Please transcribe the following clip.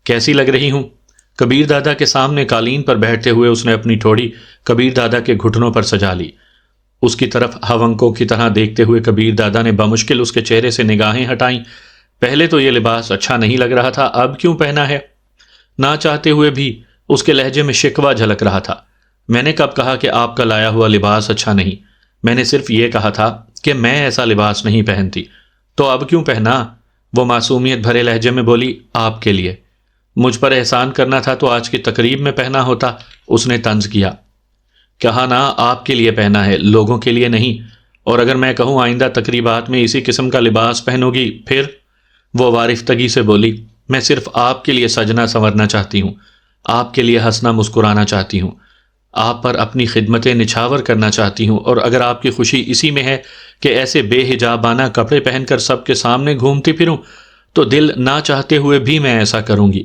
کیسی لگ رہی ہوں؟ کبیر دادا کے سامنے قالین پر بیٹھتے ہوئے اس نے اپنی ٹھوڑی کبیر دادا کے گھٹنوں پر سجا لی۔ اس کی طرف ہونکوں کی طرح دیکھتے ہوئے کبیر دادا نے بمشکل اس کے چہرے سے نگاہیں ہٹائیں۔ پہلے تو یہ لباس اچھا نہیں لگ رہا تھا، اب کیوں پہنا ہے؟ نہ چاہتے ہوئے بھی اس کے لہجے میں شکوہ جھلک رہا تھا۔ میں نے کب کہا کہ آپ کا لایا ہوا لباس اچھا نہیں؟ میں نے صرف یہ کہا تھا کہ میں ایسا لباس نہیں پہنتی۔ تو اب کیوں پہنا؟ وہ معصومیت بھرے لہجے میں بولی، آپ کے لیے۔ مجھ پر احسان کرنا تھا تو آج کی تقریب میں پہنا ہوتا، اس نے طنز کیا۔ کہا نا آپ کے لیے پہنا ہے، لوگوں کے لیے نہیں۔ اور اگر میں کہوں آئندہ تقریبات میں اسی قسم کا لباس پہنو گی پھر؟ وہ وارفتگی سے بولی، میں صرف آپ کے لیے سجنا سنورنا چاہتی ہوں، آپ کے لیے ہنسنا مسکرانا چاہتی ہوں، آپ پر اپنی خدمتیں نچھاور کرنا چاہتی ہوں، اور اگر آپ کی خوشی اسی میں ہے کہ ایسے بے حجابانہ کپڑے پہن کر سب کے سامنے گھومتی پھروں تو دل نہ چاہتے ہوئے بھی میں ایسا کروں گی۔